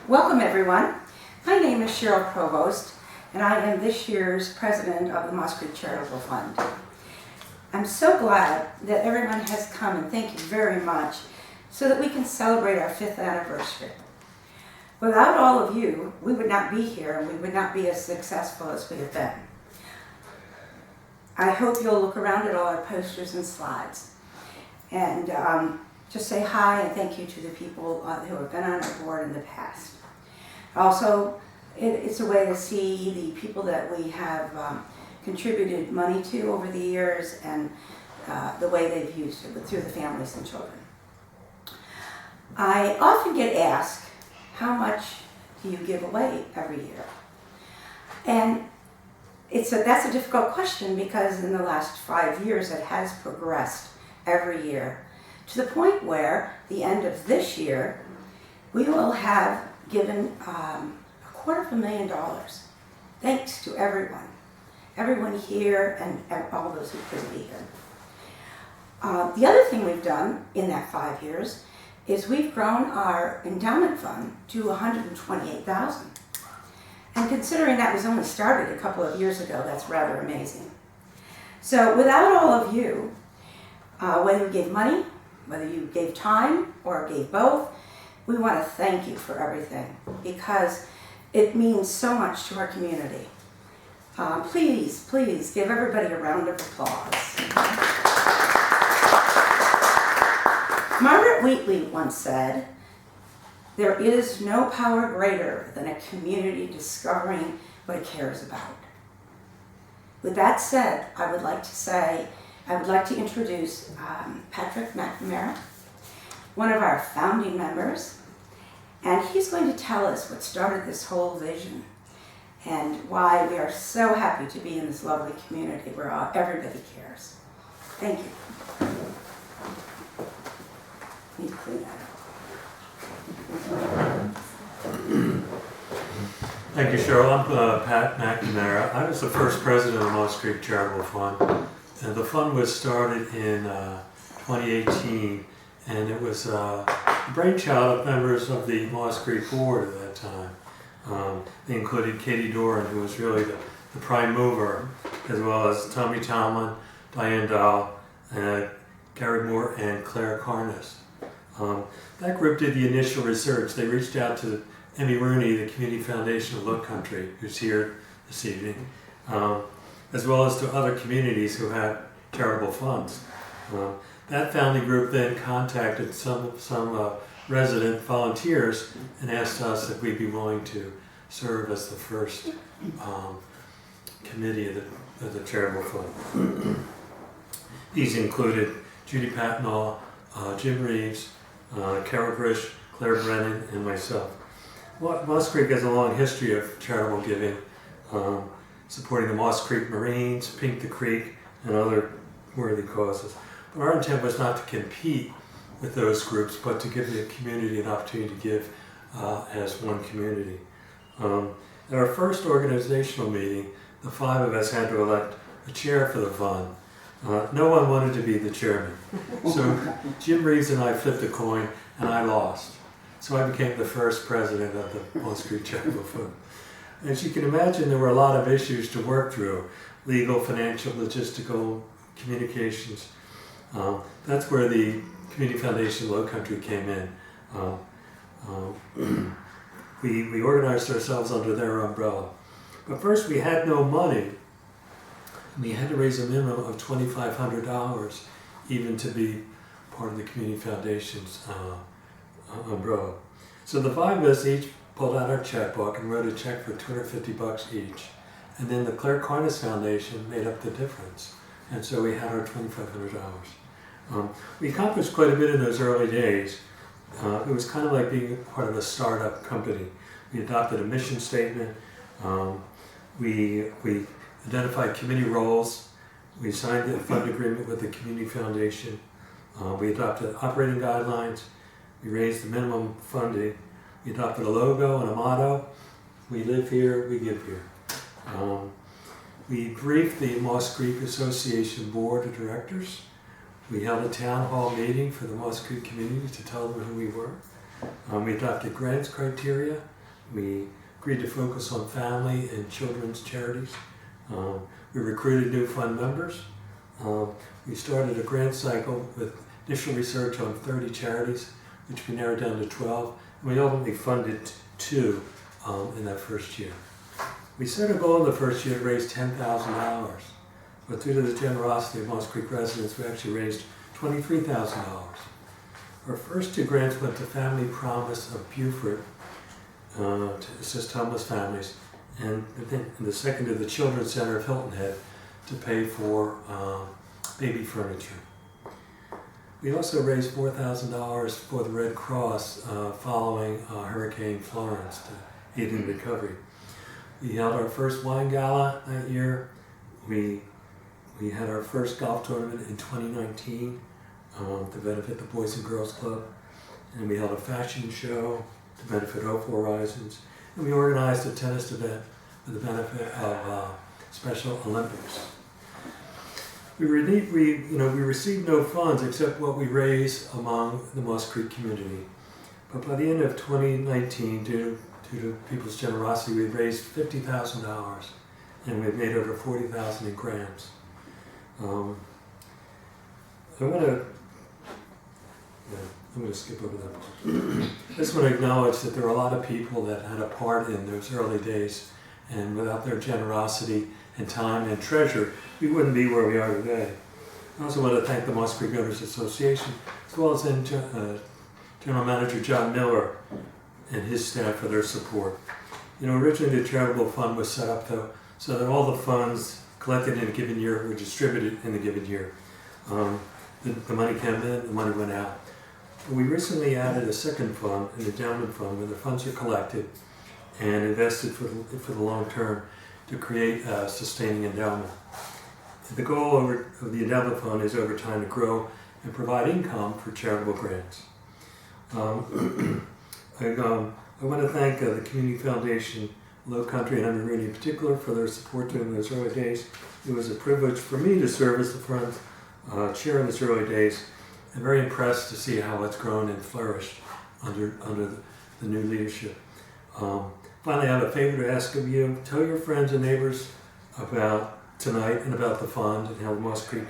Welcome everyone. My name is Cheryl Provost and I am this year's president of the Moss Creek Charitable Fund. I'm so glad that everyone has come, and thank you very much, so that we can celebrate our 5th anniversary. Without all of you, we would not be here and we would not be as successful as we have been. I hope you'll look around at all our posters and slides and just say hi and thank you to the people who have been on our board in the past. Also, it's a way to see the people that we have contributed money to over the years and the way they've used it through the families and children. I often get asked, how much do you give away every year? And that's a difficult question because in the last 5 years it has progressed every year to the point where the end of this year we will have given $250,000 thanks to everyone here and all those who couldn't be here. The other thing we've done in that 5 years is we've grown our endowment fund to $128,000. And considering that was only started a couple of years ago, that's rather amazing. So without all of you, whether you gave money, whether you gave time or gave both, we want to thank you for everything because it means so much to our community. Please give everybody a round of applause. Margaret Wheatley once said, "There is no power greater than a community discovering what it cares about." With that said, I would like to introduce Patrick McNamara, one of our founding members, and he's going to tell us what started this whole vision and why we are so happy to be in this lovely community where everybody cares. Thank you. Need to clean that up. Thank you, Cheryl. I'm Pat McNamara. I was the first president of the Moss Creek Charitable Fund. And the fund was started in 2018, and it was the brainchild of members of the Moss Creek board at that time. They included Katie Doran, who was really the prime mover, as well as Tommy Talman, Diane Dahl, Gary Moore, and Claire Carnes. That group did the initial research. They reached out to Emmy Rooney, the Community Foundation of Low Country, who's here this evening, as well as to other communities who had charitable funds. That founding group then contacted some resident volunteers and asked us if we'd be willing to serve as the first committee of the charitable fund. These included Judy Patnall, Jim Reeves, Carol Grish, Claire Brennan, and myself. Moss Creek has a long history of charitable giving, supporting the Moss Creek Marines, Pink the Creek, and other worthy causes. But our intent was not to compete with those groups, but to give the community an opportunity to give as one community. At our first organizational meeting, the 5 of us had to elect a chair for the fund. No one wanted to be the chairman. So Jim Reeves and I flipped a coin, and I lost. So I became the first president of the Moss Creek Charitable Fund. As you can imagine, there were a lot of issues to work through: legal, financial, logistical, communications. That's where the Community Foundation Low Country came in. We organized ourselves under their umbrella. But first, we had no money. We had to raise a minimum of $2,500 even to be part of the Community Foundation's umbrella. So the 5 of us each pulled out our checkbook and wrote a check for $250 each. And then the Claire Carnes Foundation made up the difference. And so we had our $2,500. We accomplished quite a bit in those early days. It was kind of like being part of a startup company. We adopted a mission statement. We identified committee roles. We signed the fund agreement with the Community Foundation. We adopted operating guidelines. We raised the minimum funding. We adopted a logo and a motto. We live here, we give here. We briefed the Moss Creek Association Board of Directors. We held a town hall meeting for the Moss Creek community to tell them who we were. We adopted grants criteria. We agreed to focus on family and children's charities. We recruited new fund members. We started a grant cycle with initial research on 30 charities, which we narrowed down to 12, and we ultimately funded 2 in that first year. We set a goal in the first year to raise $10,000, but due to the generosity of Moss Creek residents, we actually raised $23,000. Our first 2 grants went to Family Promise of Beaufort to assist homeless families, and the second to the Children's Center of Hilton Head to pay for baby furniture. We also raised $4,000 for the Red Cross following Hurricane Florence to aid in recovery. We held our first wine gala that year. We had our first golf tournament in 2019 to benefit the Boys and Girls Club, and we held a fashion show to benefit Hope Horizons, and we organized a tennis event for the benefit of Special Olympics. We received no funds except what we raised among the Moss Creek community. But by the end of 2019, due to people's generosity, we raised $50,000, and we've made over $40,000 in grants. I'm going to skip over that part. I just want to acknowledge that there are a lot of people that had a part in those early days, and without their generosity and time and treasure, we wouldn't be where we are today. I also want to thank the Moss Creek Owners Association, as well as General Manager John Miller and his staff for their support. Originally the charitable fund was set up so that all the funds collected in a given year were distributed in a given year. The money came in, the money went out. But we recently added a second fund, an endowment fund, where the funds are collected and invested for the long term to create a sustaining endowment. The goal of the endowment fund is over time to grow and provide income for charitable grants. I want to thank the Community Foundation, Low Country and Underground in particular, for their support during those early days. It was a privilege for me to serve as the fund chair in those early days. I'm very impressed to see how it's grown and flourished under the new leadership. Finally, I have a favor to ask of you. Tell your friends and neighbors about tonight and about the fund and how Moss Creek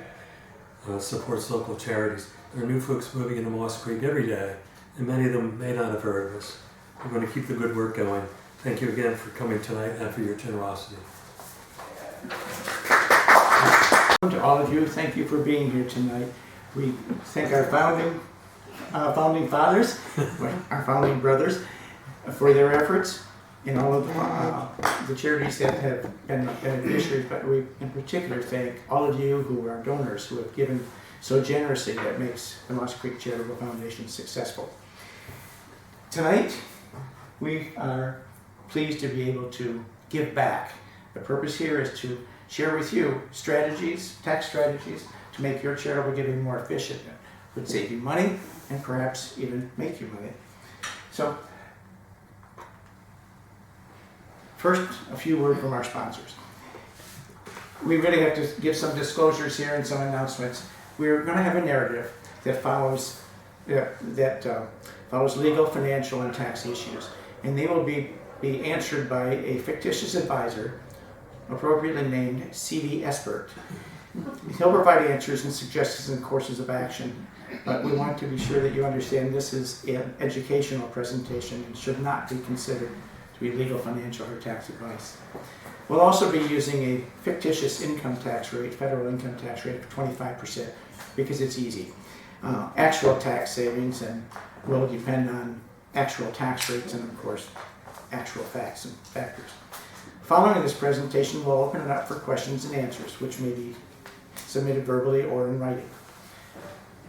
supports local charities. There are new folks moving into Moss Creek every day, and many of them may not have heard of us. We're going to keep the good work going. Thank you again for coming tonight and for your generosity. To all of you, thank you for being here tonight. We thank our founding fathers, our founding brothers, for their efforts in all of the charities that have been beneficiaries, but we in particular thank all of you who are donors who have given so generously that makes the Moss Creek Charitable Foundation successful. Tonight, we are pleased to be able to give back. The purpose here is to share with you strategies, tax strategies, to make your charitable giving more efficient. It would save you money and perhaps even make you money. So, first, a few words from our sponsors. We really have to give some disclosures here and some announcements. We're going to have a narrative that follows legal, financial, and tax issues, and they will be answered by a fictitious advisor, appropriately named C.D. Espert. He'll provide answers and suggestions and courses of action, but we want to be sure that you understand this is an educational presentation and should not be considered to be legal, financial, or tax advice. We'll also be using a fictitious income tax rate, federal income tax rate of 25%, because it's easy. Actual tax savings and will depend on actual tax rates and, of course, actual facts and factors. Following this presentation, we'll open it up for questions and answers, which may be submitted verbally or in writing.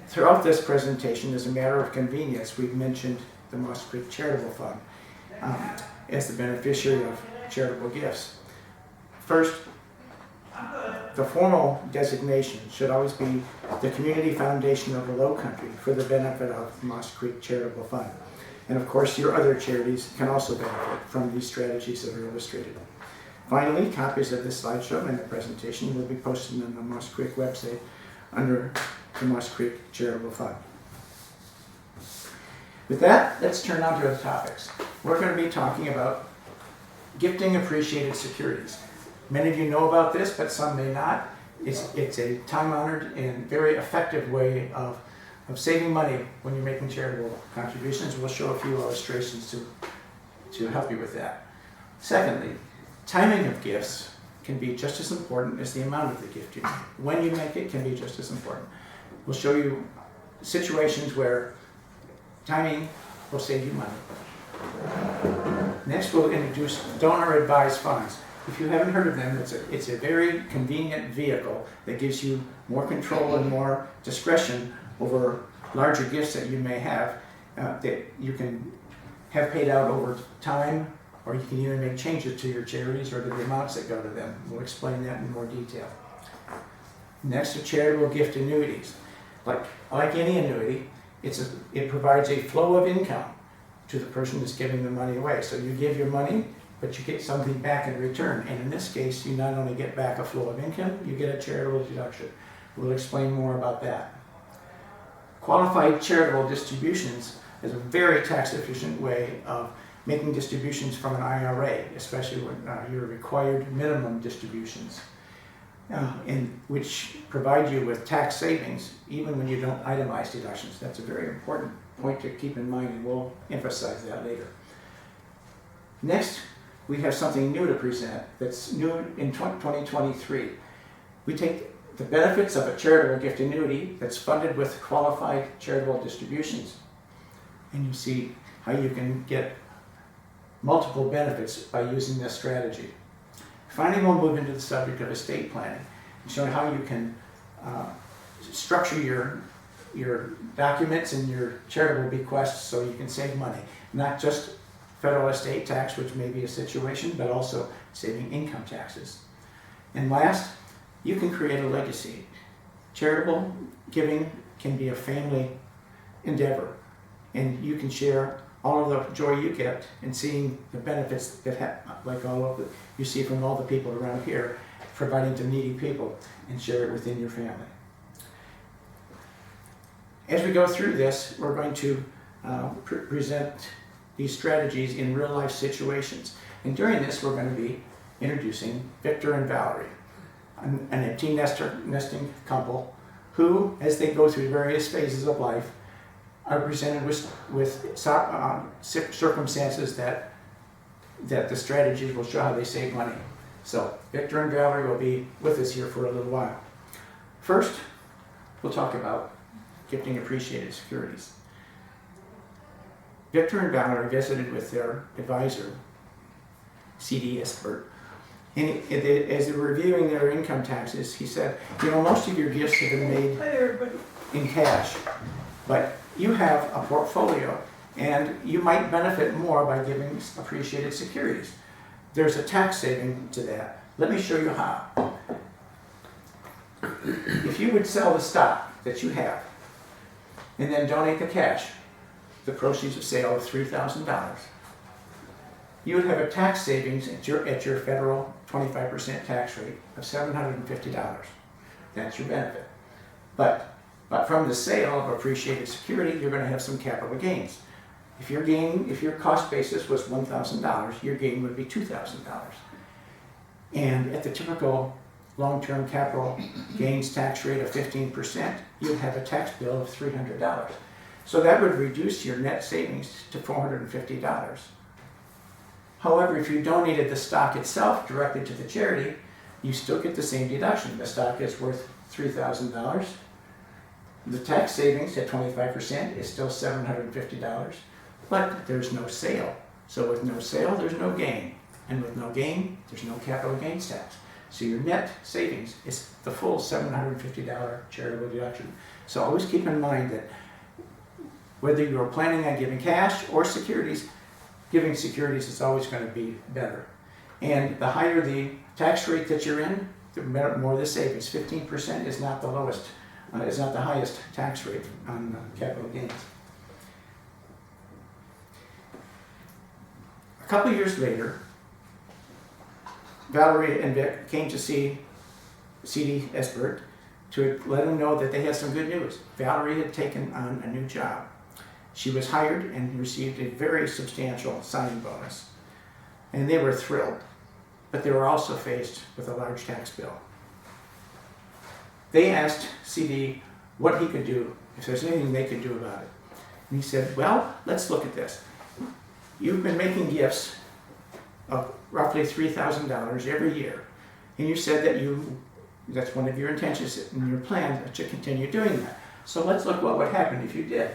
Throughout this presentation, as a matter of convenience, we've mentioned the Moss Creek Charitable Fund as the beneficiary of charitable gifts. First, the formal designation should always be the Community Foundation of the Low Country for the benefit of the Moss Creek Charitable Fund. And of course, your other charities can also benefit from these strategies that are illustrated. Finally, copies of this slideshow and the presentation will be posted on the Moss Creek website under the Moss Creek Charitable Fund. With that, let's turn on to the topics. We're going to be talking about gifting appreciated securities. Many of you know about this, but some may not. It's a time-honored and very effective way of saving money when you're making charitable contributions. We'll show a few illustrations to help you with that. Secondly, timing of gifts can be just as important as the amount of the gift you make. When you make it can be just as important. We'll show you situations where timing will save you money. Next, we'll introduce donor-advised funds. If you haven't heard of them, it's a very convenient vehicle that gives you more control and more discretion over larger gifts that you may have that you can have paid out over time, or you can even make changes to your charities or to the amounts that go to them. We'll explain that in more detail. Next are charitable gift annuities. Like any annuity, it provides a flow of income to the person that's giving the money away. So you give your money, but you get something back in return. And in this case, you not only get back a flow of income, you get a charitable deduction. We'll explain more about that. Qualified charitable distributions is a very tax-efficient way of making distributions from an IRA, especially when your required minimum distributions, and which provide you with tax savings even when you don't itemize deductions. That's a very important point to keep in mind, and we'll emphasize that later. Next, we have something new to present that's new in 2023. We take the benefits of a charitable gift annuity that's funded with qualified charitable distributions, and you see how you can get multiple benefits by using this strategy. Finally, we'll move into the subject of estate planning and show how you can structure your documents and your charitable bequests so you can save money, not just federal estate tax, which may be a situation, but also saving income taxes. And last, you can create a legacy. Charitable giving can be a family endeavor, and you can share all of the joy you get in seeing the benefits that like all of you see from all the people around here, providing to needy people, and share it within your family. As we go through this, we're going to present these strategies in real life situations. And during this, we're going to be introducing Victor and Valerie, an empty nesting couple who, as they go through various phases of life, are presented with circumstances that the strategies will show how they save money. So Victor and Valerie will be with us here for a little while. First, we'll talk about gifting appreciated securities. Victor and Valerie visited with their advisor, C.D. Espert, and as they were reviewing their income taxes, he said, most of your gifts have been made in cash, but you have a portfolio, and you might benefit more by giving appreciated securities. There's a tax saving to that. Let me show you how. If you would sell the stock that you have, and then donate the cash, the proceeds of sale of $3,000, you would have a tax savings at your federal 25% tax rate of $750. That's your benefit. But from the sale of appreciated security, you're going to have some capital gains. If your cost basis was $1,000, your gain would be $2,000. And at the typical long-term capital gains tax rate of 15%, you'd have a tax bill of $300. So that would reduce your net savings to $450. However, if you donated the stock itself directly to the charity, you still get the same deduction. The stock is worth $3,000. The tax savings at 25% is still $750, but there's no sale. So with no sale, there's no gain. And with no gain, there's no capital gains tax. So your net savings is the full $750 charitable deduction. So always keep in mind that whether you're planning on giving cash or securities, giving securities is always going to be better. And the higher the tax rate that you're in, the more the savings. 15% is not the lowest, is not the highest tax rate on capital gains. A couple years later, Valerie and Vic came to see C.D. Espert to let him know that they had some good news. Valerie had taken on a new job. She was hired and received a very substantial signing bonus. And they were thrilled, but they were also faced with a large tax bill. They asked CD what he could do, if there's anything they could do about it. And he said, well, let's look at this. You've been making gifts of roughly $3,000 every year. And you said that that's one of your intentions in your plan to continue doing that. So let's look what would happen if you did.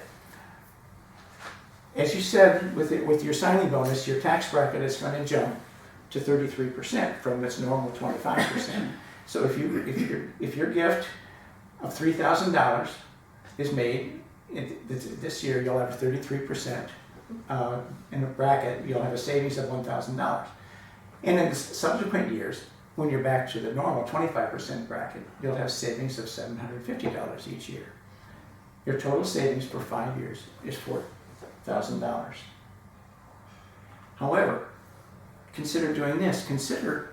As you said, with your signing bonus, your tax bracket is going to jump to 33% from its normal 25%. So if your gift of $3,000 is made this year, you'll have 33% in the bracket. You'll have a savings of $1,000. And in the subsequent years, when you're back to the normal 25% bracket, you'll have savings of $750 each year. Your total savings for 5 years is $4,000. However, consider doing this. Consider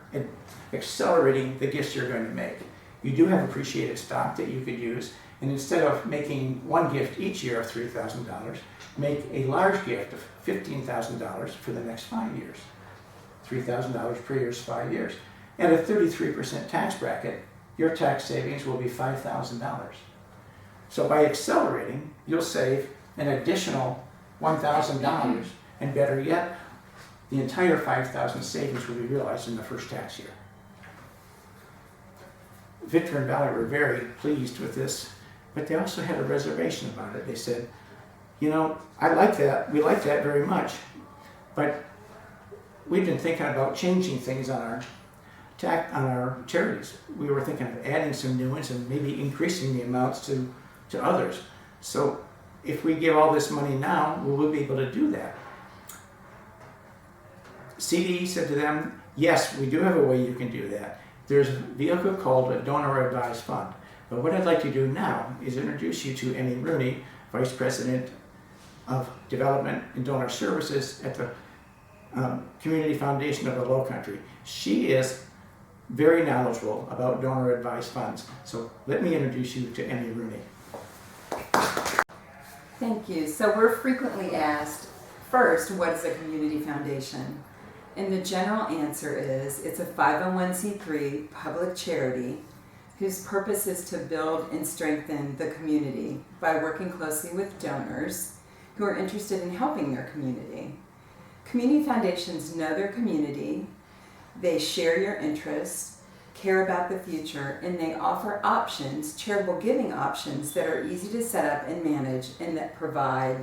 accelerating the gifts you're going to make. You do have appreciated stock that you could use, and instead of making one gift each year of $3,000, make a large gift of $15,000 for the next 5 years. $3,000 per year is 5 years. At a 33% tax bracket, your tax savings will be $5,000. So by accelerating, you'll save an additional $1,000, and better yet, the entire $5,000 savings will be realized in the first tax year. Victor and Valerie were very pleased with this, but they also had a reservation about it. They said, you know, I like that, we like that very much, but we've been thinking about changing things on our charities. We were thinking of adding some new ones and maybe increasing the amounts to others. So if we give all this money now, will we be able to do that? CDE said to them, yes, we do have a way you can do that. There's a vehicle called a donor advised fund. But what I'd like to do now is introduce you to Emmy Rooney, Vice President of Development and Donor Services at the Community Foundation of the Low Country. She is very knowledgeable about donor advised funds. So let me introduce you to Emmy Rooney. Thank you. So we're frequently asked, first, what is a community foundation? And the general answer is it's a 501c3 public charity whose purpose is to build and strengthen the community by working closely with donors who are interested in helping their community. Community foundations know their community, they share your interests, care about the future, and they offer options, charitable giving options that are easy to set up and manage and that provide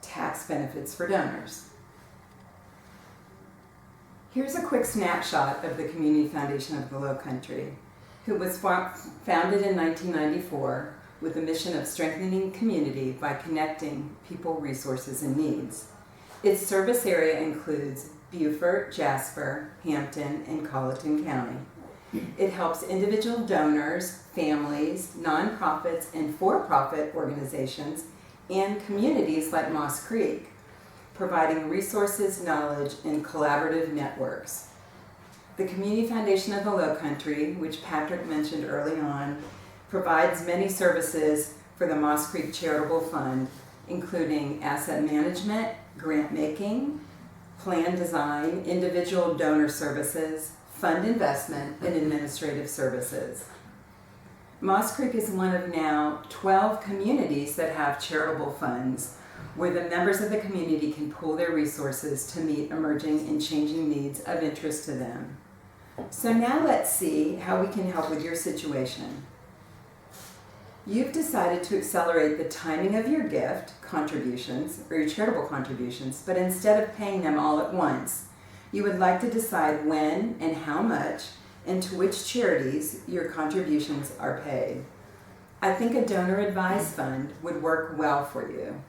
tax benefits for donors. Here's a quick snapshot of the Community Foundation of the Low Country, who was founded in 1994 with the mission of strengthening community by connecting people, resources, and needs. Its service area includes Beaufort, Jasper, Hampton, and Colleton County. It helps individual donors, families, nonprofits, and for-profit organizations, and communities like Moss Creek, providing resources, knowledge, and collaborative networks. The Community Foundation of the Low Country, which Patrick mentioned early on, provides many services for the Moss Creek Charitable Fund, including asset management, grant making, plan design, individual donor services, fund investment, and administrative services. Moss Creek is one of now 12 communities that have charitable funds where the members of the community can pool their resources to meet emerging and changing needs of interest to them. So now let's see how we can help with your situation. You've decided to accelerate the timing of your gift contributions or your charitable contributions, but instead of paying them all at once, you would like to decide when and how much and to which charities your contributions are paid. I think a donor advised fund would work well for you.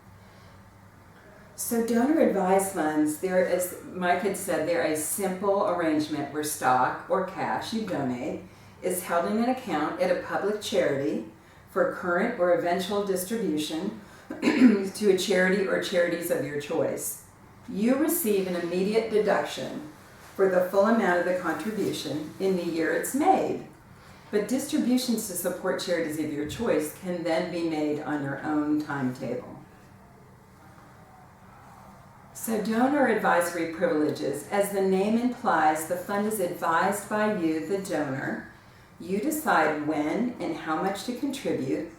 So donor advised funds, as Mike had said, they're a simple arrangement where stock or cash you donate is held in an account at a public charity for current or eventual distribution to a charity or charities of your choice. You receive an immediate deduction for the full amount of the contribution in the year it's made. But distributions to support charities of your choice can then be made on your own timetable. So donor advisory privileges, as the name implies, the fund is advised by you, the donor. You decide when and how much to contribute,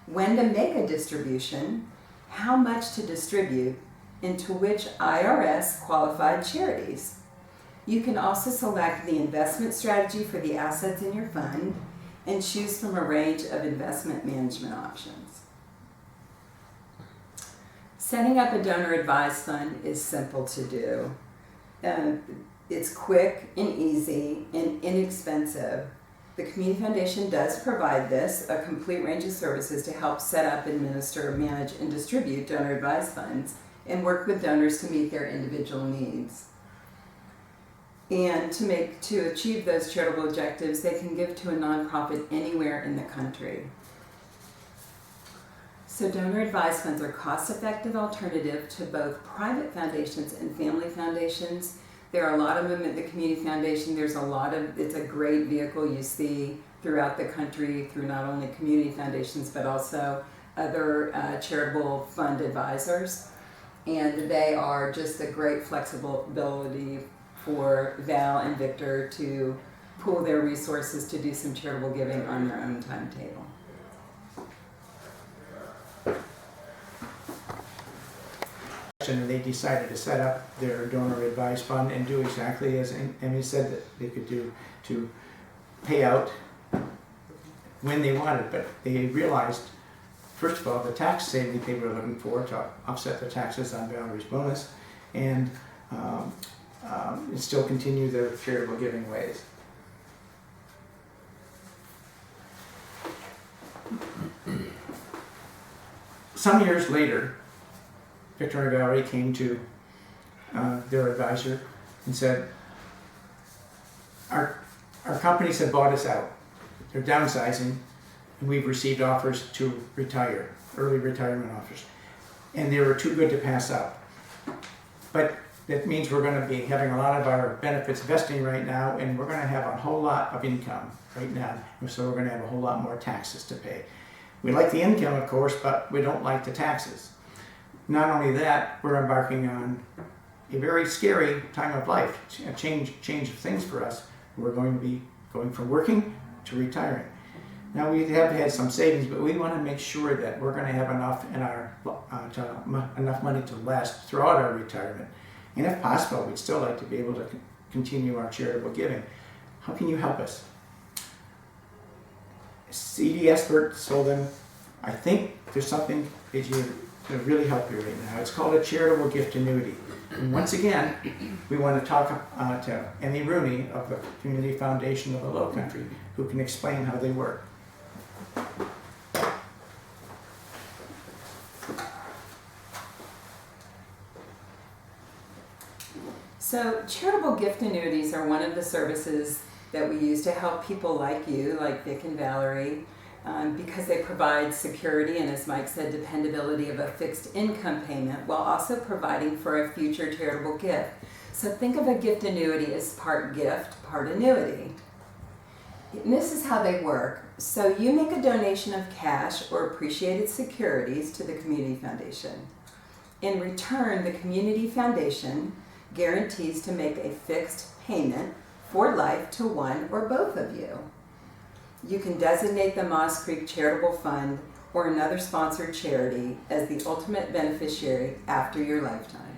when to make a distribution, how much to distribute, and to which IRS qualified charities. You can also select the investment strategy for the assets in your fund and choose from a range of investment management options. Setting up a donor advised fund is simple to do. It's quick and easy and inexpensive. The Community Foundation does provide this, a complete range of services to help set up, administer, manage, and distribute donor advised funds and work with donors to meet their individual needs. And to achieve those charitable objectives, they can give to a nonprofit anywhere in the country. So donor advised funds are cost-effective alternative to both private foundations and family foundations. There are a lot of them at the Community Foundation. It's a great vehicle you see throughout the country through not only community foundations but also other charitable fund advisors. And they are just a great flexibility for Val and Victor to pool their resources to do some charitable giving on their own timetable. And they decided to set up their donor advised fund and do exactly as Emmy said that they could do, to pay out when they wanted. But they realized, first of all, the tax savings they were looking for to offset the taxes on Valerie's bonus, and still continue their charitable giving ways. Some years later, Victor and Valerie came to their advisor and said, our companies have bought us out. They're downsizing, and we've received offers to retire, early retirement offers. And they were too good to pass up. But that means we're going to be having a lot of our benefits vesting right now, and we're going to have a whole lot of income right now. And so we're going to have a whole lot more taxes to pay. We like the income, of course, but we don't like the taxes. Not only that, we're embarking on a very scary time of life, a change of things for us. We're going to be going from working to retiring. Now we have had some savings, but we want to make sure that we're going to have enough in our enough money to last throughout our retirement. And if possible, we'd still like to be able to continue our charitable giving. How can you help us? CD Expert told them, I think there's something that you to really help you right now. It's called a charitable gift annuity. And once again, we want to talk to Emmy Rooney of the Community Foundation of the Low Country, who can explain how they work. So charitable gift annuities are one of the services that we use to help people like you, like Vic and Valerie, because they provide security and, as Mike said, dependability of a fixed income payment while also providing for a future charitable gift. So think of a gift annuity as part gift, part annuity. And this is how they work. So you make a donation of cash or appreciated securities to the Community Foundation. In return, the Community Foundation guarantees to make a fixed payment for life to one or both of you. You can designate the Moss Creek Charitable Fund or another sponsored charity as the ultimate beneficiary after your lifetime.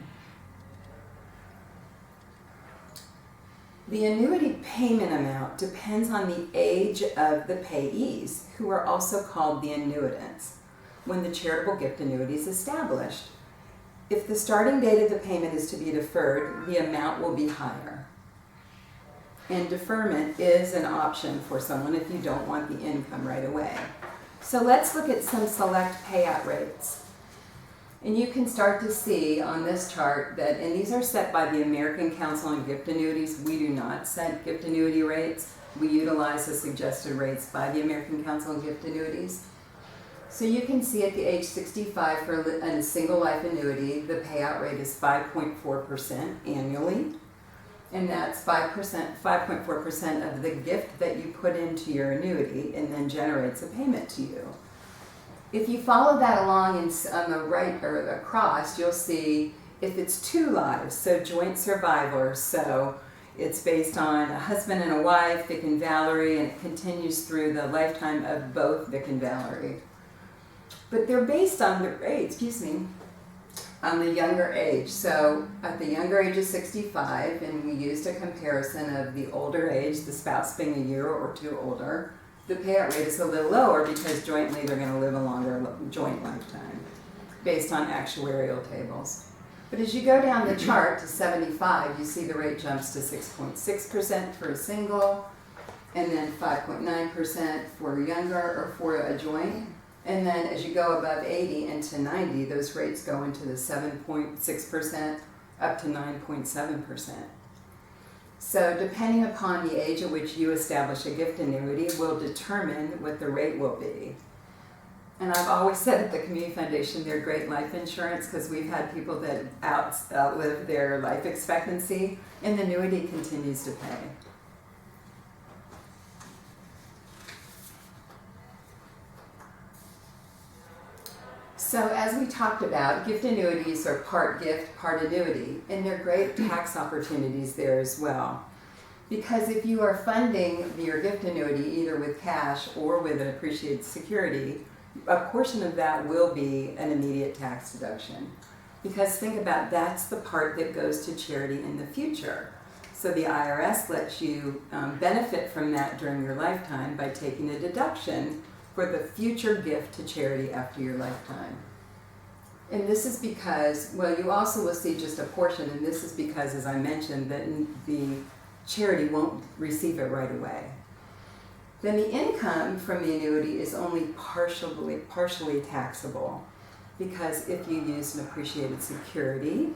The annuity payment amount depends on the age of the payees, who are also called the annuitants, when the charitable gift annuity is established. If the starting date of the payment is to be deferred, the amount will be higher. And deferment is an option for someone if you don't want the income right away. So let's look at some select payout rates. And you can start to see on this chart that, and these are set by the American Council on Gift Annuities. We do not set gift annuity rates. We utilize the suggested rates by the American Council on Gift Annuities. So you can see at the age 65 for a single life annuity, the payout rate is 5.4% annually. And that's 5.4% of the gift that you put into your annuity and then generates a payment to you. If you follow that along on the right or across, you'll see if it's 2 lives, so joint survivors, so it's based on a husband and a wife, Vic and Valerie, and it continues through the lifetime of both Vic and Valerie. But they're based on on the younger age. So at the younger age of 65, and we used a comparison of the older age, the spouse being a year or 2 older, the payout rate is a little lower because jointly they're going to live a longer joint lifetime based on actuarial tables. But as you go down the chart to 75, you see the rate jumps to 6.6% for a single, and then 5.9% for younger or for a joint. And then as you go above 80 into 90, those rates go into the 7.6% up to 9.7%. So depending upon the age at which you establish a gift annuity will determine what the rate will be. And I've always said at the Community Foundation they're great life insurance because we've had people that outlive their life expectancy and the annuity continues to pay. So as we talked about, gift annuities are part gift, part annuity, and they're great tax opportunities there as well. Because if you are funding your gift annuity either with cash or with an appreciated security, a portion of that will be an immediate tax deduction. Because think about that's the part that goes to charity in the future. So the IRS lets you benefit from that during your lifetime by taking a deduction for the future gift to charity after your lifetime. And this is because, well, you also will see just a portion, and this is because, as I mentioned, that the charity won't receive it right away. Then the income from the annuity is only partially taxable, because if you use an appreciated security,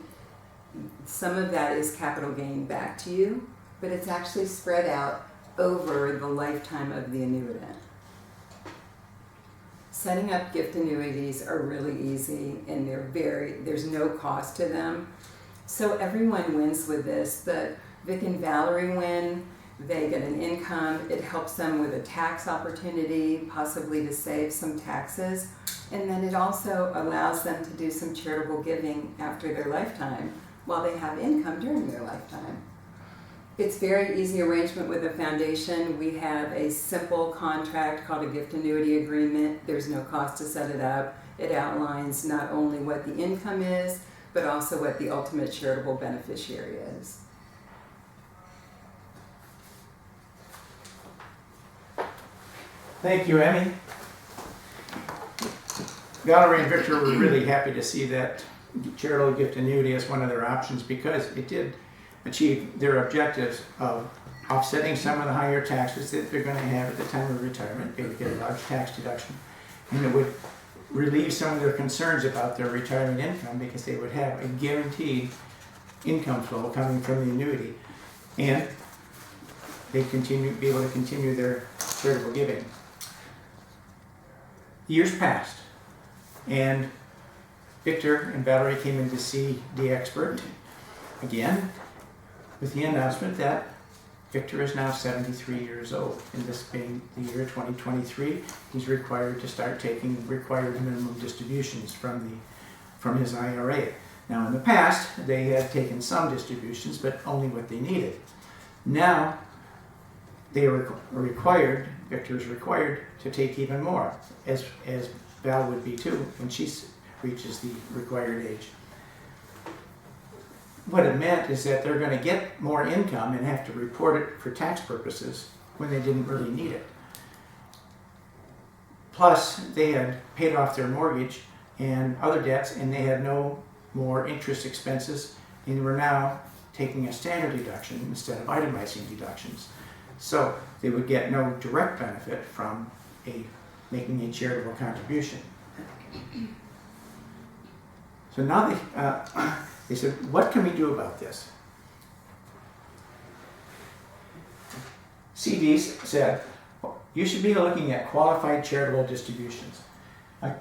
some of that is capital gain back to you, but it's actually spread out over the lifetime of the annuitant. Setting up gift annuities are really easy and there's no cost to them. So everyone wins with this. Vic and Valerie win, they get an income, it helps them with a tax opportunity, possibly to save some taxes, and then it also allows them to do some charitable giving after their lifetime while they have income during their lifetime. It's very easy arrangement with the foundation. We have a simple contract called a gift annuity agreement. There's no cost to set it up. It outlines not only what the income is, but also what the ultimate charitable beneficiary is. Thank you, Emmy. Valerie and Victor were really happy to see that charitable gift annuity as one of their options because it did achieve their objectives of offsetting some of the higher taxes that they're going to have at the time of retirement. They would get a large tax deduction, and it would relieve some of their concerns about their retirement income because they would have a guaranteed income flow coming from the annuity, and they'd be able to continue their charitable giving. Years passed, and Victor and Valerie came in to see the expert again with the announcement that Victor is now 73 years old, and this being the year 2023, he's required to start taking required minimum distributions from his IRA. Now in the past, they had taken some distributions, but only what they needed. Now, they are required, Victor is required to take even more, as Val would be too when she reaches the required age. What it meant is that they're going to get more income and have to report it for tax purposes when they didn't really need it. Plus, they had paid off their mortgage and other debts, and they had no more interest expenses, and were now taking a standard deduction instead of itemizing deductions. So they would get no direct benefit from making a charitable contribution. So now they said, what can we do about this? CDs said, you should be looking at qualified charitable distributions. A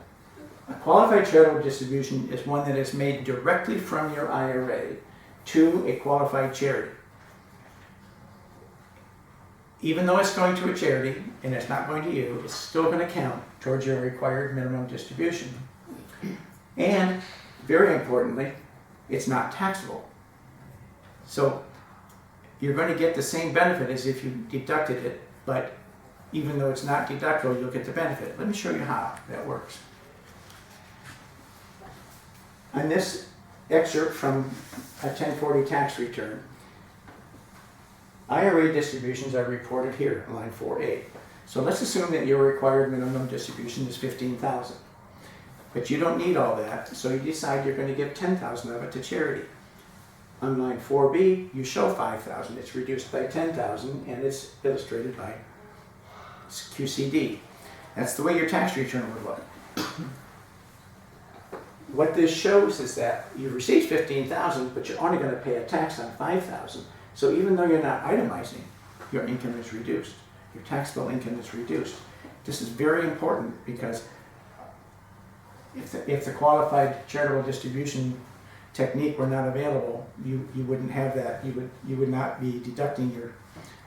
qualified charitable distribution is one that is made directly from your IRA to a qualified charity. Even though it's going to a charity and it's not going to you, it's still going to count towards your required minimum distribution. And very importantly, it's not taxable. So you're going to get the same benefit as if you deducted it, but even though it's not deductible, you'll get the benefit. Let me show you how that works. On this excerpt from a 1040 tax return, IRA distributions are reported here, line 4A. So let's assume that your required minimum distribution is $15,000. But you don't need all that, so you decide you're going to give $10,000 of it to charity. On line 4B, you show $5,000. It's reduced by $10,000, and it's illustrated by QCD. That's the way your tax return would look. What this shows is that you received $15,000, but you're only going to pay a tax on $5,000. So even though you're not itemizing, your income is reduced. Your taxable income is reduced. This is very important because if the qualified charitable distribution technique were not available, you wouldn't have that. You would not be deducting your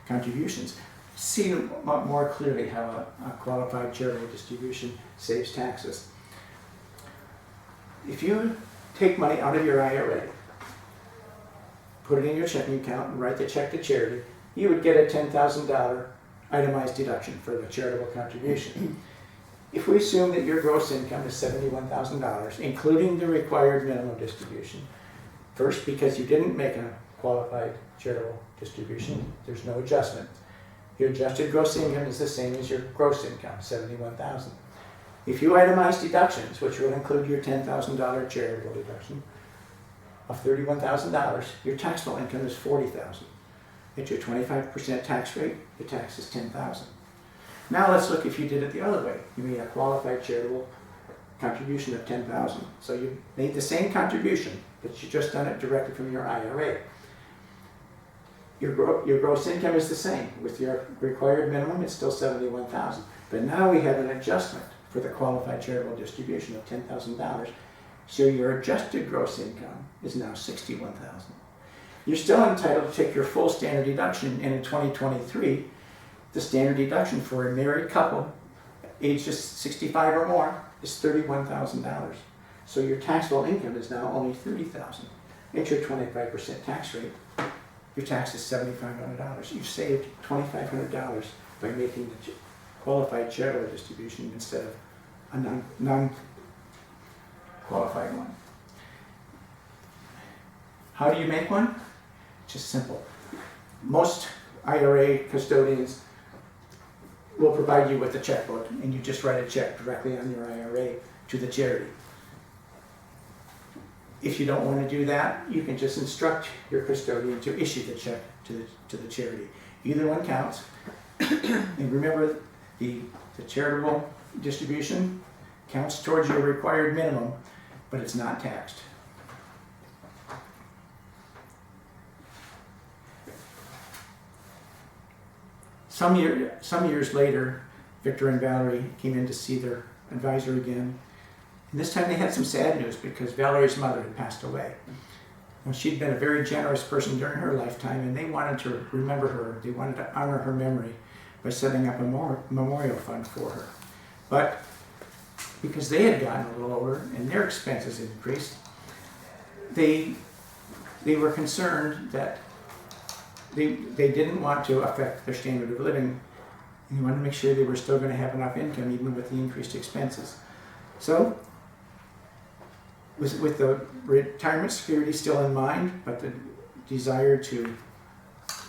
contributions. See more clearly how a qualified charitable distribution saves taxes. If you take money out of your IRA, put it in your checking account, and write the check to charity, you would get a $10,000 itemized deduction for the charitable contribution. If we assume that your gross income is $71,000, including the required minimum distribution, first, because you didn't make a qualified charitable distribution, there's no adjustment. Your adjusted gross income is the same as your gross income, $71,000. If you itemize deductions, which will include your $10,000 charitable deduction of $31,000, your taxable income is $40,000. At your 25% tax rate, your tax is $10,000. Now let's look if you did it the other way. You made a qualified charitable contribution of $10,000. So you made the same contribution, but you just done it directly from your IRA. Your gross income is the same. With your required minimum, it's still $71,000. But now we have an adjustment for the qualified charitable distribution of $10,000. So your adjusted gross income is now $61,000. You're still entitled to take your full standard deduction, and in 2023, the standard deduction for a married couple aged 65 or more is $31,000. So your taxable income is now only $30,000. At your 25% tax rate, your tax is $7,500. You've saved $2,500 by making the qualified charitable distribution instead of a non-qualified one. How do you make one? Just simple. Most IRA custodians will provide you with a checkbook, and you just write a check directly on your IRA to the charity. If you don't want to do that, you can just instruct your custodian to issue the check to the charity. Either one counts. And remember, the charitable distribution counts towards your required minimum, but it's not taxed. Some years later, Victor and Valerie came in to see their advisor again. And this time they had some sad news because Valerie's mother had passed away. And she'd been a very generous person during her lifetime, and they wanted to remember her. They wanted to honor her memory by setting up a memorial fund for her. But because they had gotten a little older and their expenses had increased, they were concerned that they didn't want to affect their standard of living, and they wanted to make sure they were still going to have enough income even with the increased expenses. So, with the retirement security still in mind, but the desire to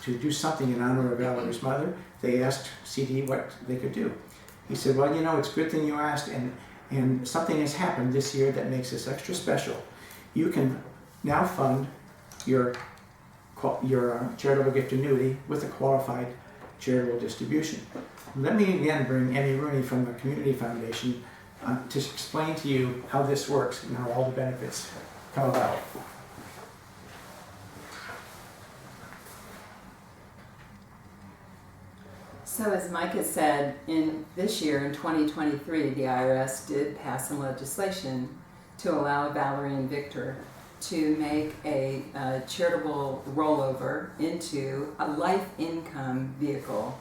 do something in honor of Valerie's mother, they asked CD what they could do. He said, well, you know, it's a good thing you asked, and something has happened this year that makes this extra special. You can now fund your charitable gift annuity with a qualified charitable distribution. Let me again bring Emmy Rooney from the Community Foundation to explain to you how this works and how all the benefits come about. So as Mike has said, in this year, in 2023, the IRS did pass some legislation to allow Valerie and Victor to make a charitable rollover into a life income vehicle,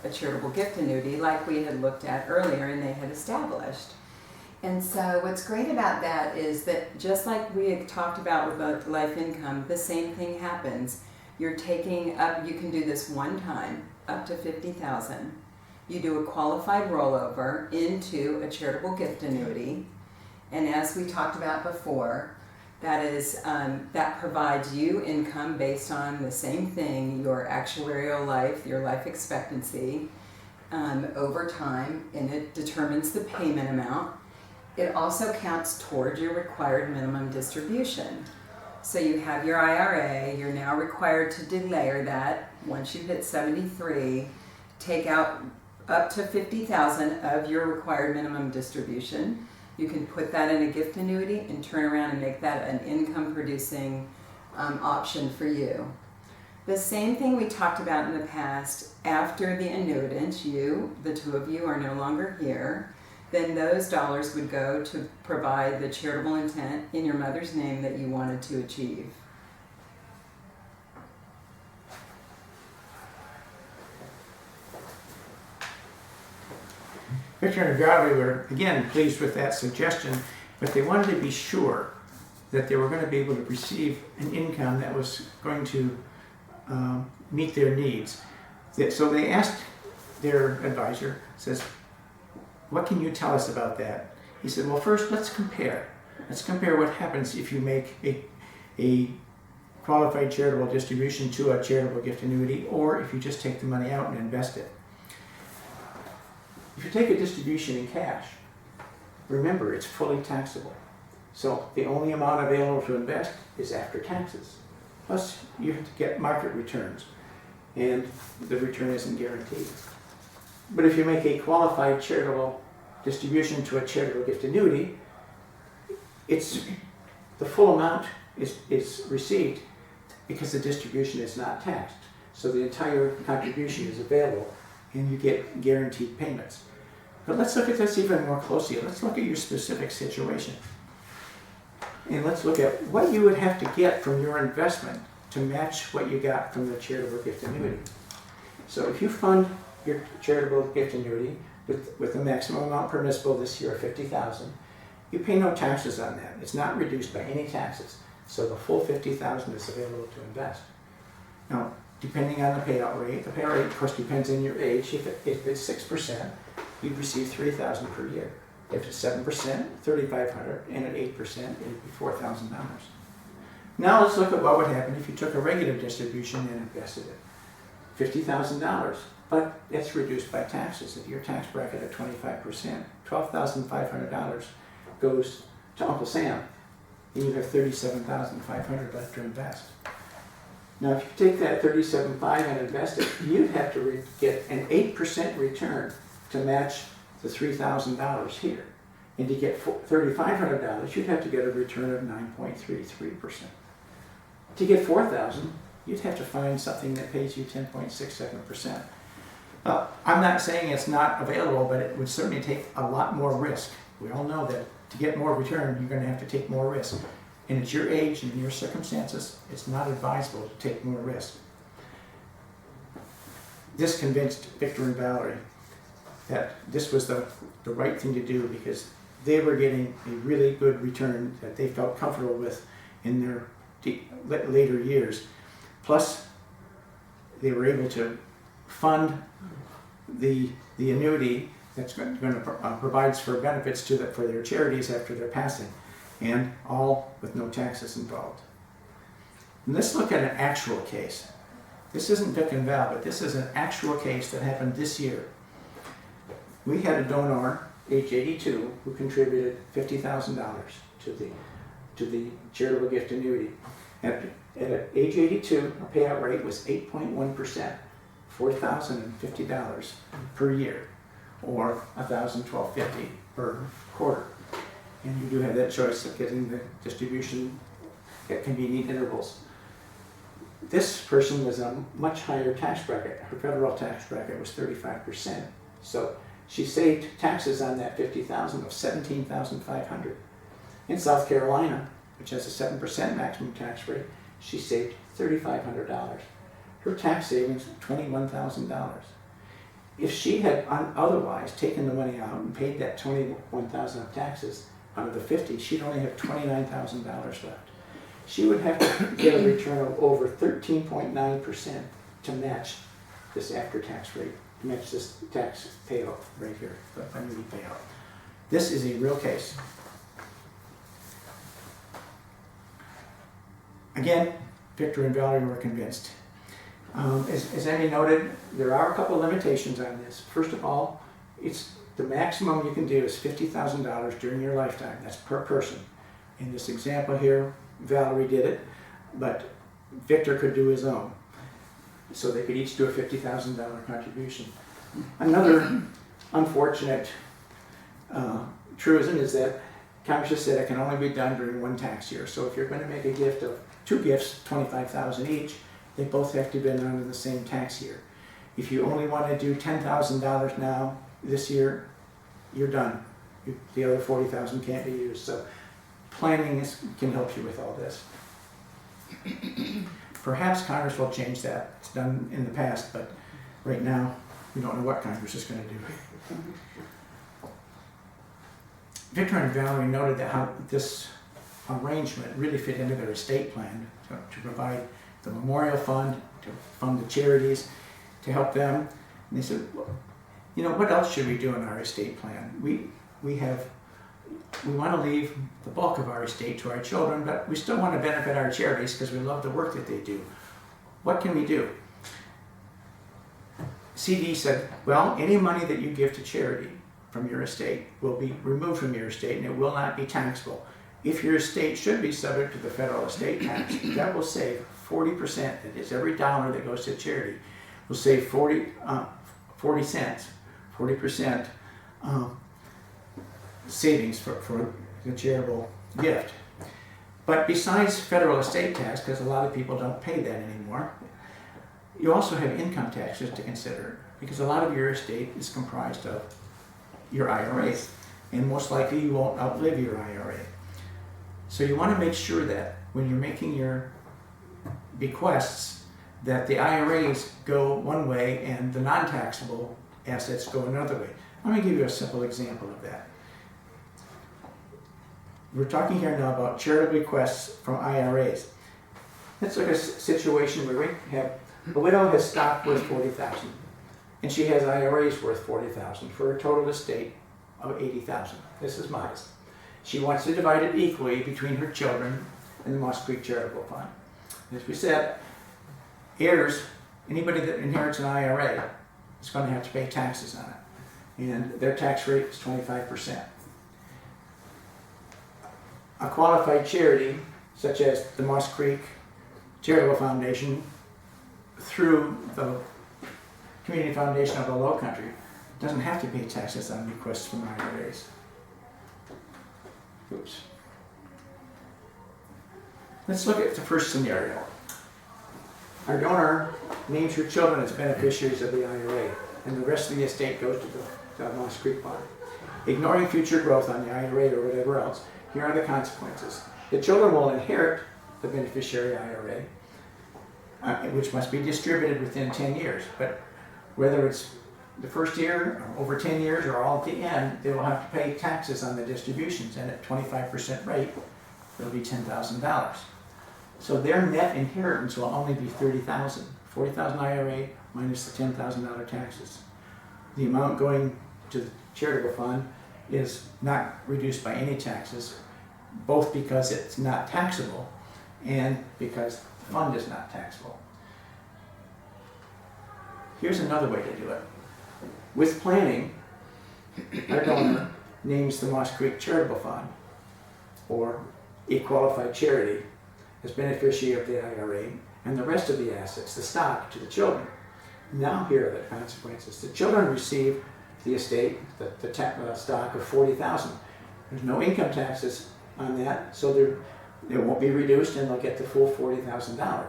a charitable gift annuity like we had looked at earlier and they had established. And so what's great about that is that just like we had talked about with the life income, the same thing happens. You're taking up, you can do this one time, up to $50,000. You do a qualified rollover into a charitable gift annuity. And as we talked about before, that provides you income based on the same thing, your actuarial life, your life expectancy over time, and it determines the payment amount. It also counts toward your required minimum distribution. So you have your IRA, you're now required to delayer that. Once you hit 73, take out up to $50,000 of your required minimum distribution. You can put that in a gift annuity and turn around and make that an income producing option for you. The same thing we talked about in the past, after the annuitant, the two of you are no longer here, then those dollars would go to provide the charitable intent in your mother's name that you wanted to achieve. Victor and Valerie were, again, pleased with that suggestion, but they wanted to be sure that they were going to be able to receive an income that was going to meet their needs. So they asked their advisor, says, what can you tell us about that? He said, well, first, let's compare. Let's compare what happens if you make a qualified charitable distribution to a charitable gift annuity, or if you just take the money out and invest it. If you take a distribution in cash, remember, it's fully taxable. So the only amount available to invest is after taxes. Plus, you have to get market returns, and the return isn't guaranteed. But if you make a qualified charitable distribution to a charitable gift annuity, the full amount is received because the distribution is not taxed. So the entire contribution is available and you get guaranteed payments. But let's look at this even more closely. Let's look at your specific situation. And let's look at what you would have to get from your investment to match what you got from the charitable gift annuity. So if you fund your charitable gift annuity with the maximum amount permissible this year of $50,000, you pay no taxes on that. It's not reduced by any taxes. So the full $50,000 is available to invest. Now, depending on the payout rate, of course depends on your age. If it's 6%, you'd receive $3,000 per year. If it's 7%, $3,500, and at 8%, it'd be $4,000. Now let's look at what would happen if you took a regular distribution and invested it. $50,000, but it's reduced by taxes. At your tax bracket at 25%, $12,500 goes to Uncle Sam, and you have $37,500 left to invest. Now, if you take that $37,500 and invest it, you'd have to get an 8% return to match the $3,000 here. And to get $3,500, you'd have to get a return of 9.33%. To get $4,000, you'd have to find something that pays you 10.67%. I'm not saying it's not available, but it would certainly take a lot more risk. We all know that to get more return, you're going to have to take more risk. And at your age and your circumstances, it's not advisable to take more risk. This convinced Victor and Valerie that this was the right thing to do because they were getting a really good return that they felt comfortable with in their later years. Plus, they were able to fund the annuity that's going to provides for benefits for their charities after their passing, and all with no taxes involved. And let's look at an actual case. This isn't Vic and Val, but this is an actual case that happened this year. We had a donor, age 82, who contributed $50,000 to the charitable gift annuity. At age 82, our payout rate was 8.1%, $4,050 per year, or $1,250 per quarter. And you do have that choice of getting the distribution at convenient intervals. This person was a much higher tax bracket. Her federal tax bracket was 35%. So she saved taxes on that $50,000 of $17,500. In South Carolina, which has a 7% maximum tax rate, she saved $3,500. Her tax savings was $21,000. If she had otherwise taken the money out and paid that $21,000 of taxes out of the 50, she'd only have $29,000 left. She would have to get a return of over 13.9% to match this after-tax rate, to match this tax payout right here, the annuity payout. This is a real case. Again, Victor and Valerie were convinced. As Amy noted, there are a couple limitations on this. First of all, it's the maximum you can do is $50,000 during your lifetime. That's per person. In this example here, Valerie did it, but Victor could do his own. So they could each do a $50,000 contribution. Another unfortunate truism is that Congress has said it can only be done during one tax year. So if you're going to make a gift of two gifts, $25,000 each, they both have to be done in the same tax year. If you only want to do $10,000 now, this year, you're done. The other $40,000 can't be used. So planning can help you with all this. Perhaps Congress will change that. It's done in the past, but right now, we don't know what Congress is going to do. Victor and Valerie noted that how this arrangement really fit into their estate plan to provide the memorial fund, to fund the charities, to help them. And they said, well, you know, what else should we do in our estate plan? We want to leave the bulk of our estate to our children, but we still want to benefit our charities because we love the work that they do. What can we do? CD said, well, any money that you give to charity from your estate will be removed from your estate and it will not be taxable. If your estate should be subject to the federal estate tax, that will save 40%, that is every dollar that goes to charity, will save 40 cents, 40% savings for the charitable gift. But besides federal estate tax, because a lot of people don't pay that anymore, you also have income taxes to consider, because a lot of your estate is comprised of your IRAs, and most likely you won't outlive your IRA. So you want to make sure that when you're making your bequests, that the IRAs go one way and the non-taxable assets go another way. Let me give you a simple example of that. We're talking here now about charitable bequests from IRAs. Let's look at a situation where we have a widow has stock worth $40,000, and she has IRAs worth $40,000 for a total estate of $80,000. This is modest. She wants to divide it equally between her children and the Moss Creek Charitable Fund. As we said, heirs, anybody that inherits an IRA is going to have to pay taxes on it, and their tax rate is 25%. A qualified charity, such as the Moss Creek Charitable Foundation, through the Community Foundation of the Low Country, doesn't have to pay taxes on bequests from IRAs. Oops. Let's look at the first scenario. Our donor names her children as beneficiaries of the IRA, and the rest of the estate goes to the Moss Creek Fund. Ignoring future growth on the IRA or whatever else, here are the consequences. The children will inherit the beneficiary IRA, which must be distributed within 10 years. But whether it's the first year, or over 10 years, or all at the end, they will have to pay taxes on the distributions, and at 25% rate, it'll be $10,000. So their net inheritance will only be $30,000. $40,000 IRA minus the $10,000 taxes. The amount going to the charitable fund is not reduced by any taxes, both because it's not taxable and because the fund is not taxable. Here's another way to do it. With planning, our donor names the Moss Creek Charitable Fund, or a qualified charity, as beneficiary of the IRA, and the rest of the assets, the stock, to the children. Now here are the consequences. The children receive the estate, the stock of $40,000. There's no income taxes on that, so it won't be reduced, and they'll get the full $40,000.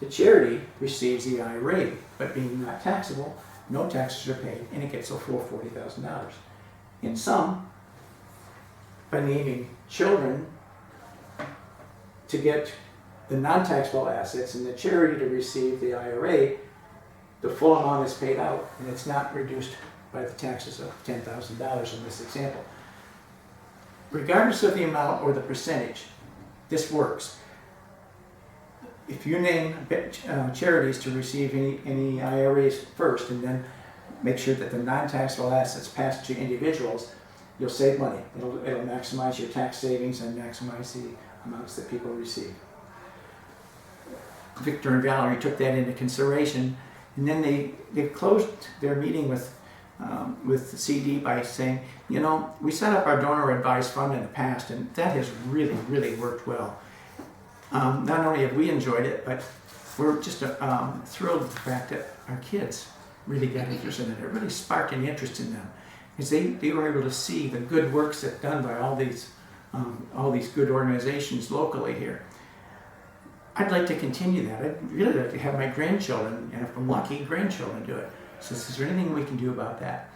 The charity receives the IRA, but being not taxable, no taxes are paid, and it gets a full $40,000. In sum, by naming children to get the non-taxable assets and the charity to receive the IRA, the full amount is paid out, and it's not reduced by the taxes of $10,000 in this example. Regardless of the amount or the percentage, this works. If you name charities to receive any IRAs first, and then make sure that the non-taxable assets pass to individuals, you'll save money. It'll maximize your tax savings and maximize the amounts that people receive. Victor and Valerie took that into consideration, and then they closed their meeting with the CD by saying, you know, we set up our donor advised fund in the past, and that has really, really worked well. Not only have we enjoyed it, but we're just thrilled with the fact that our kids really got interested in it. It really sparked an interest in them, because they were able to see the good works that's done by all these good organizations locally here. I'd like to continue that. I'd really like to have my grandchildren, and if I'm lucky, grandchildren do it. So is there anything we can do about that?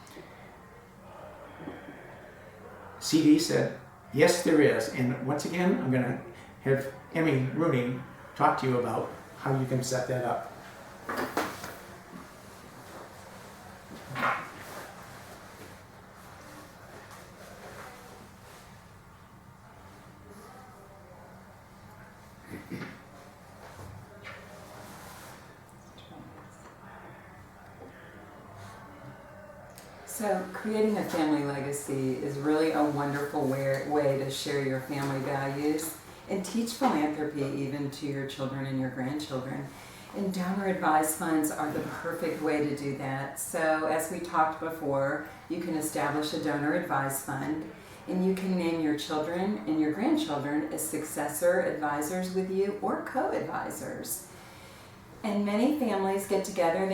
CD said, yes, there is. And once again, I'm going to have Emmy Rooney talk to you about how you can set that up. So creating a family legacy is really a wonderful way to share your family values and teach philanthropy even to your children and your grandchildren. And donor advised funds are the perfect way to do that. So as we talked before, you can establish a donor advised fund, and you can name your children and your grandchildren as successor advisors with you or co-advisors. And many families get together.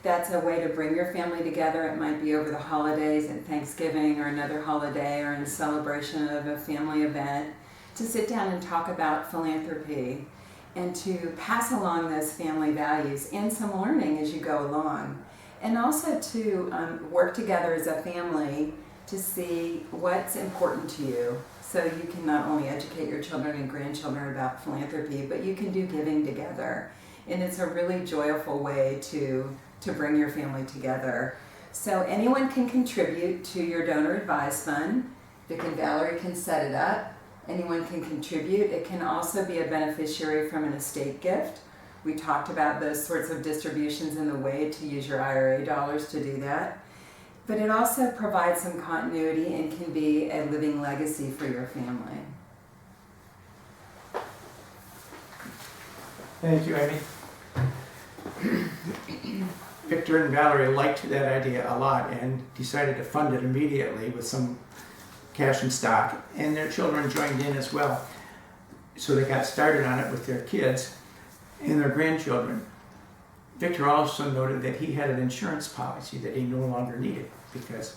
That's a way to bring your family together. It might be over the holidays at Thanksgiving or another holiday or in celebration of a family event, to sit down and talk about philanthropy and to pass along those family values and some learning as you go along. And also to work together as a family to see what's important to you. So you can not only educate your children and grandchildren about philanthropy, but you can do giving together. And it's a really joyful way to bring your family together. So anyone can contribute to your donor advised fund. Vic and Valerie can set it up. Anyone can contribute. It can also be a beneficiary from an estate gift. We talked about those sorts of distributions and the way to use your IRA dollars to do that. But it also provides some continuity and can be a living legacy for your family. Thank you, Amy. Victor and Valerie liked that idea a lot and decided to fund it immediately with some cash and stock, and their children joined in as well. So they got started on it with their kids and their grandchildren. Victor also noted that he had an insurance policy that he no longer needed because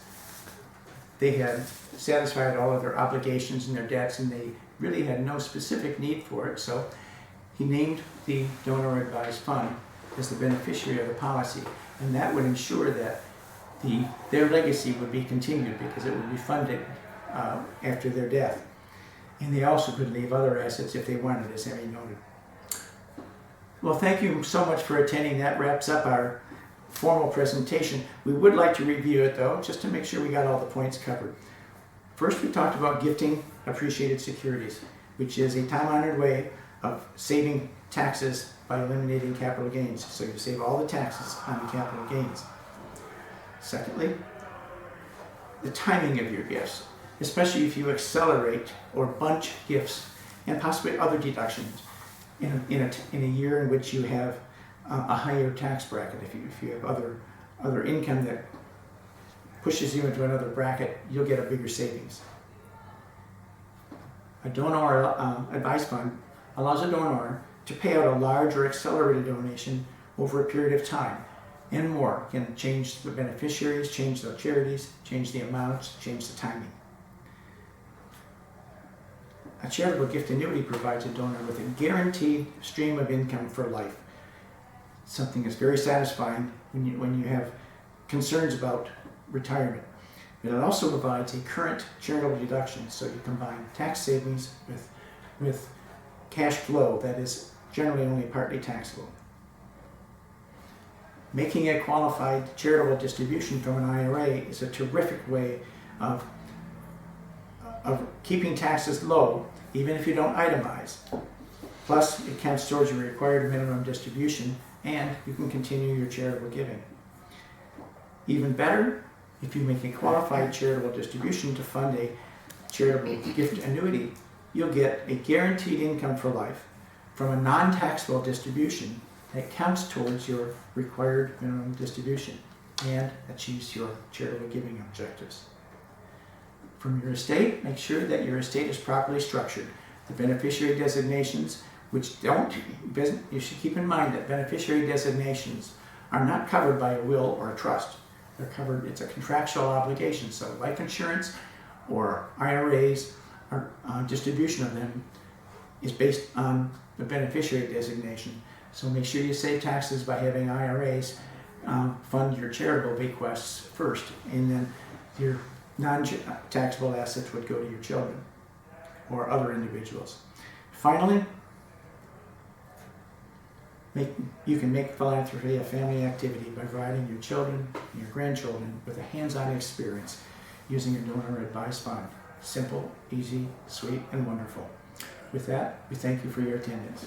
they had satisfied all of their obligations and their debts, and they really had no specific need for it. So he named the donor advised fund as the beneficiary of the policy, and that would ensure that their legacy would be continued because it would be funded after their death. And they also could leave other assets if they wanted, as Emmy noted. Well, thank you so much for attending. That wraps up our formal presentation. We would like to review it though, just to make sure we got all the points covered. First, we talked about gifting appreciated securities, which is a time-honored way of saving taxes by eliminating capital gains. So you save all the taxes on the capital gains. Secondly, the timing of your gifts, especially if you accelerate or bunch gifts and possibly other deductions in a year in which you have a higher tax bracket. If you have other income that pushes you into another bracket, you'll get a bigger savings. A donor advised fund allows a donor to pay out a large or accelerated donation over a period of time and more. It can change the beneficiaries, change the charities, change the amounts, change the timing. A charitable gift annuity provides a donor with a guaranteed stream of income for life. Something that's very satisfying when you have concerns about retirement. But it also provides a current charitable deduction, so you combine tax savings with cash flow that is generally only partly taxable. Making a qualified charitable distribution from an IRA is a terrific way of keeping taxes low, even if you don't itemize. Plus, it counts towards your required minimum distribution, and you can continue your charitable giving. Even better, if you make a qualified charitable distribution to fund a charitable gift annuity, you'll get a guaranteed income for life from a non-taxable distribution that counts towards your required minimum distribution and achieves your charitable giving objectives. From your estate, make sure that your estate is properly structured. The beneficiary designations, you should keep in mind that beneficiary designations are not covered by a will or a trust. They're covered, it's a contractual obligation, so life insurance or IRAs, or distribution of them is based on the beneficiary designation. So make sure you save taxes by having IRAs fund your charitable bequests first, and then your non-taxable assets would go to your children or other individuals. Finally, you can make philanthropy a family activity by providing your children and your grandchildren with a hands-on experience using a donor-advised fund. Simple, easy, sweet, and wonderful. With that, we thank you for your attendance.